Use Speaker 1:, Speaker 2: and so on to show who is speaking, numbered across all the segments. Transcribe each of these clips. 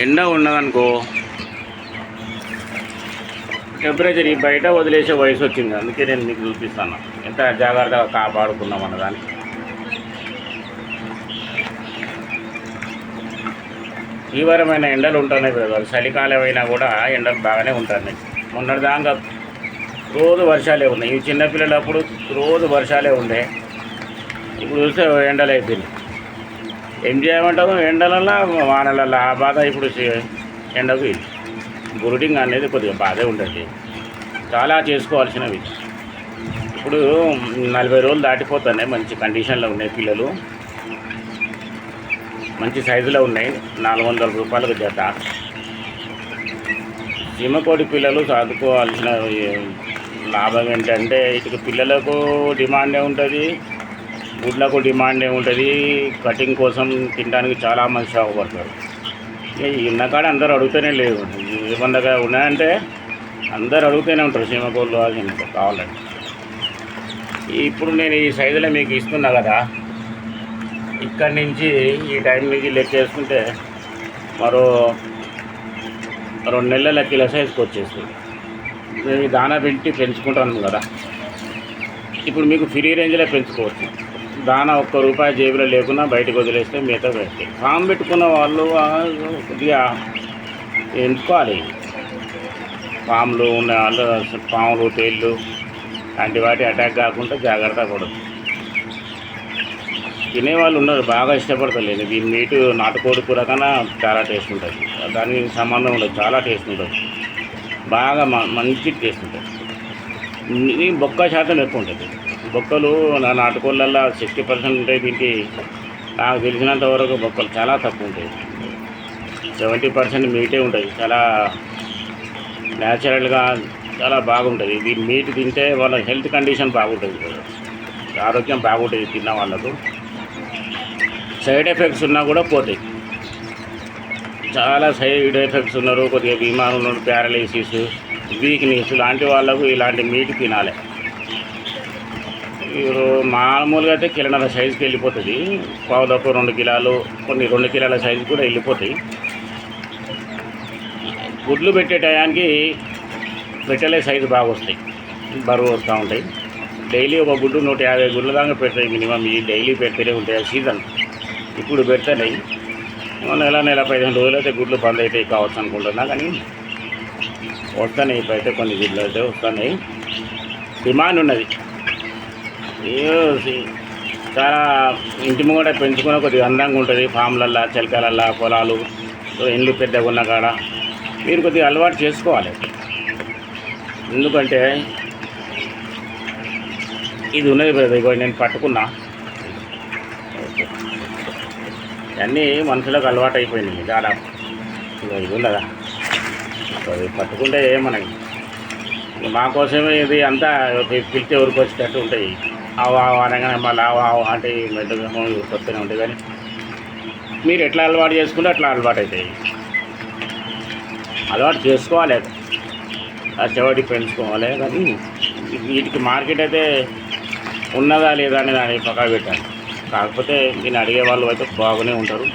Speaker 1: ఎండ ఉన్నదనుకో టెంపరేచర్ ఈ బయట వదిలేసే వయసు వచ్చింది. అందుకే నేను మీకు చూపిస్తాను ఎంత జాగ్రత్తగా కాపాడుకున్నాం అన్నదాన్ని. తీవ్రమైన ఎండలు ఉంటున్నాయి బ్రదర్. చలికాలం అయినా కూడా ఎండలు బాగానే ఉంటున్నాయి. మొన్నటిదాకా రోజు వర్షాలే ఉన్నాయి. ఈ చిన్నపిల్లలప్పుడు రోజు వర్షాలే ఉండే. ఇప్పుడు చూస్తే ఎండలు అయిపోయింది. ఏం చేయమంటాము, ఎండలల్లో వానలల్లో ఆ బాధ. ఇప్పుడు ఎండకు బ్రూడింగ్ అనేది కొద్దిగా బాధే ఉంటుంది. చాలా చేసుకోవాల్సినవి. ఇప్పుడు 40 రోజులు దాటిపోతున్నాయి. మంచి కండిషన్లో ఉన్నాయి పిల్లలు, మంచి సైజులో ఉన్నాయి. 400 రూపాయలకు జత. చీమకోడి పిల్లలు చదువుకోవాల్సిన లాభం ఏంటంటే ఇటు పిల్లలకు డిమాండే ఉంటుంది, గుడ్లకు డిమాండే ఉంటుంది. కటింగ్ కోసం తినడానికి చాలామంది షాకుపడతారు. ఇన్నకాడ అందరూ అడుగుతూనే లేవు. ఏమన్నా ఉన్నాయంటే అందరు అడుగుతూనే ఉంటారు చీమకోళ్ళు అది కావాలండి. ఇప్పుడు నేను ఈ సైజులో మీకు ఇస్తున్నా కదా, ఇక్కడి నుంచి ఈ టైం నుంచి లెక్కేసుకుంటే మరో 2 నెలల కిలో సైజుకి వచ్చేస్తుంది. మేము ఈ దానా పెట్టి పెంచుకుంటాను కదా. ఇప్పుడు మీకు ఫ్రీ రేంజ్లో పెంచుకోవచ్చు. దానా ₹1 జేబులో లేకుండా బయటకు వదిలేస్తే మిగతా పెట్టి ఫామ్ పెట్టుకున్న వాళ్ళు కొద్దిగా ఎంచుకోవాలి. పాములు ఉన్న వాళ్ళు, పాములు తేళ్ళు లాంటి వాటి అటాక్ కాకుండా జాగ్రత్త పడదు. తినేవాళ్ళు ఉన్నారు, బాగా ఇష్టపడతలేదు. దీని మీటు నాటుకోడి కూర కన్నా చాలా టేస్ట్ ఉంటుంది. దానికి సంబంధం ఉండదు, చాలా టేస్ట్ ఉంటుంది. బాగా మంచి టేస్ట్ ఉంటుంది. ఇది బొక్క శాతం ఎక్కువ ఉంటుంది. బొక్కలు నాటుకోళ్ళల్లో 60% ఉంటాయి. దీనికి నాకు తెలిసినంత వరకు బొక్కలు చాలా తక్కువ ఉంటాయి. 70% మీటే ఉంటుంది. చాలా న్యాచురల్గా చాలా బాగుంటుంది. దీని మీట్ తింటే వాళ్ళ హెల్త్ కండిషన్ బాగుంటుంది, ఆరోగ్యం బాగుంటుంది. తిన్న వాళ్ళకు సైడ్ ఎఫెక్ట్స్ ఉన్నా కూడా పోతాయి. చాలా సైడ్ ఎఫెక్ట్స్ ఉన్నారు, కొద్దిగా బీమారు ఉన్నారు, ప్యారలైసిస్, వీక్నెస్ లాంటి వాళ్ళకు ఇలాంటి మీట్ తినాలి. మామూలుగా అయితే కిలోన్నర సైజుకి వెళ్ళిపోతుంది. పావులకు 2 కిలోలు, కొన్ని 2 కిలోల సైజు కూడా వెళ్ళిపోతాయి. గుడ్లు పెట్టే టయానికి పెట్టలే సైజు బాగా వస్తాయి, బరువు వస్తూ ఉంటాయి. డైలీ ఒక గుడ్డు 150 గుడ్ల దాకా పెడతాయి మినిమం. ఈ డైలీ పెడితేనే ఉంటాయి. సీజన్ ఇప్పుడు పెడతాయి. నెల 15 రోజులు అయితే గుడ్లు బంద్ అవుతాయి కావచ్చు అనుకుంటున్నా, కానీ వస్తున్నాయి. ఇప్పుడైతే కొన్ని గుడ్లు అయితే వస్తున్నాయి. డిమాండ్ ఉన్నది. చాలా ఇంటి ముంగట పెంచుకున్న కొద్దిగా అందంగా ఉంటుంది. ఫామ్లల్లో, చిలకలల్లో, పొలాలు, ఇండ్లు పెద్దగా ఉన్న కాడ మీరు కొద్దిగా అలవాటు చేసుకోవాలి. ఎందుకంటే ఇది ఉన్నది బ్రదర్, ఇగో నేను పట్టుకున్నా. ఇవన్నీ మనుషులకు అలవాటు అయిపోయినాయి దాదాపు. ఇది ఉన్నదా, అది పట్టుకుంటే మనకి మా కోసమే ఇది అంతా పిలిచే ఊరికి వచ్చేటట్టు ఉంటాయి. ఆవు ఆవు అనగానే మళ్ళీ ఆవు ఆవు అంటే మెడ్డుగా వస్తూనే ఉంటాయి. కానీ మీరు ఎట్లా అలవాటు చేసుకుంటే అట్లా అలవాటు అవుతాయి. అలవాటు చేసుకోవాలి, కష్టపడి పెంచుకోవాలి. కానీ వీటికి మార్కెట్ అయితే ఉన్నదా లేదా అని దాన్ని పక్కన పెట్టాను. కాకపోతే దీన్ని అడిగే వాళ్ళు అయితే బాగానే ఉంటారు,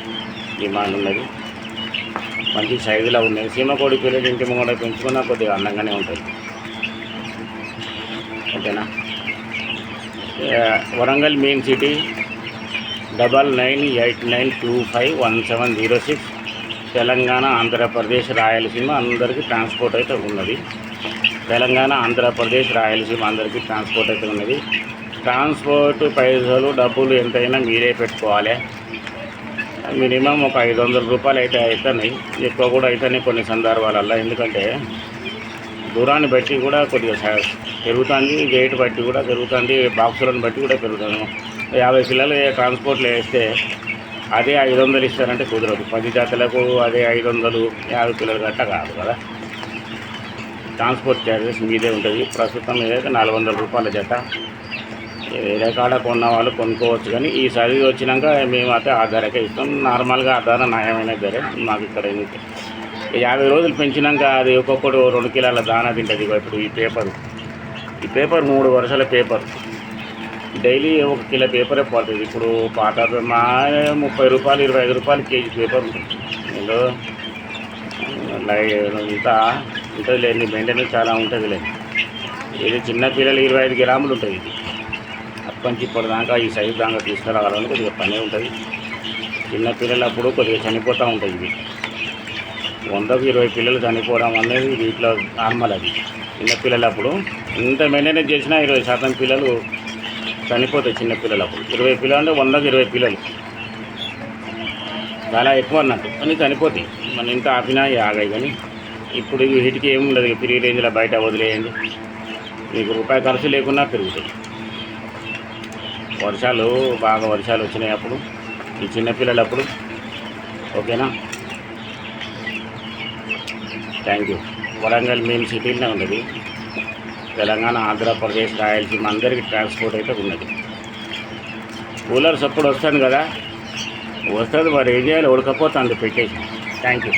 Speaker 1: డిమాండ్ ఉన్నది, మంచి సైజులో ఉన్నాయి. చీమకోడి పిల్లలు ఇంటి ముంగట పెంచుకున్నా కొద్దిగా అందంగానే ఉంటుంది. ఓకేనా. Warangal main city 9989251706. తెలంగాణ, ఆంధ్రప్రదేశ్, రాయలసీమ అందరికీ ట్రాన్స్పోర్ట్ అయితే ఉన్నది. తెలంగాణ, ఆంధ్రప్రదేశ్, రాయలసీమ అందరికీ ట్రాన్స్పోర్ట్ అయితే ఉన్నది. ట్రాన్స్పోర్ట్ పైసలు డబ్బులు ఎంతైనా మీరే పెట్టుకోవాలి. మినిమం ఒక ₹500 అయితే అవుతున్నాయి. ఎక్కువ కూడా అవుతున్నాయి కొన్ని సందర్భాలల్లో. ఎందుకంటే దూరాన్ని బట్టి కూడా కొద్దిగా పెరుగుతుంది, వెయిట్ బట్టి కూడా పెరుగుతుంది, బాక్సులను బట్టి కూడా పెరుగుతుంది. 50 పిల్లలు ట్రాన్స్పోర్ట్లో వేస్తే అదే 500 ఇస్తారంటే కుదరదు. 10 జాతలకు అదే 500, 50 పిల్లలు గట్ట కాదు కదా. ట్రాన్స్పోర్ట్ ఛార్జెస్ మీదే ఉంటుంది. ప్రస్తుతం ఏదైతే ₹400 జత. వేరే కాడ కొన్న వాళ్ళు కొనుక్కోవచ్చు, కానీ ఈ సైజు వచ్చినాక మేము అయితే ఆ ధరకే ఇస్తాం. నార్మల్గా ఆ ధర న్యాయమైన ధరే మాకు ఇక్కడ. 50 రోజులు పెంచినాక అది ఒక్కొక్కటి 2 కిలోల దానా తింటుంది. ఇప్పుడు ఈ పేపర్ 3 వరుసల పేపర్ డైలీ 1 కిలో పేపరే పడుతుంది. ఇప్పుడు పాత మా ₹30, ₹25 కేజీ పేపర్ ఉంటుంది. ఇందులో ఇంత ఉంటుంది లేని మెయింటెనెన్స్ చాలా ఉంటుంది లేదు. ఇది చిన్న పిల్లలు 25 గ్రాములు ఉంటుంది. ఇది అప్పటి నుంచి ఇప్పటిదాకా ఈ సైజు దాకా తీసుకురావాలని కొద్దిగా పని ఉంటుంది. చిన్న పిల్లలప్పుడు కొద్దిగా చనిపోతూ ఉంటుంది. ఇది 100కి 20 పిల్లలు చనిపోవడం అనేది వీటిలో నార్మల్. అది చిన్న పిల్లలప్పుడు ఇంత మెయింటెనెన్స్ చేసినా 20% పిల్లలు చనిపోతాయి. చిన్న పిల్లలప్పుడు 20 పిల్లలు అంటే 100కి 20 పిల్లలు చాలా ఎక్కువ అన్నట్టు కానీ చనిపోతాయి. మనం ఇంత ఆపినా ఆగాయి. కానీ ఇప్పుడు వీటికి ఏముండదు. ఫ్రీ రేంజ్లో బయట వదిలేయండి, మీకు రూపాయి ఖర్చు లేకున్నా పెరుగుతాయి. బాగా వర్షాలు వచ్చినాయి అప్పుడు ఈ చిన్నపిల్లలప్పుడు. ఓకేనా? Thank you. వరంగల్ మెయిన్ సిటీలోనే ఉన్నది. తెలంగాణ, ఆంధ్రప్రదేశ్, రాయలసీమ అందరికీ ట్రాన్స్పోర్ట్ అయితే ఉన్నది. కూలర్స్ అప్పుడు వస్తాను కదా, వస్తుంది మరి ఏం చేయాలి, ఉడకపోతుంది పెట్టేసి. Thank you.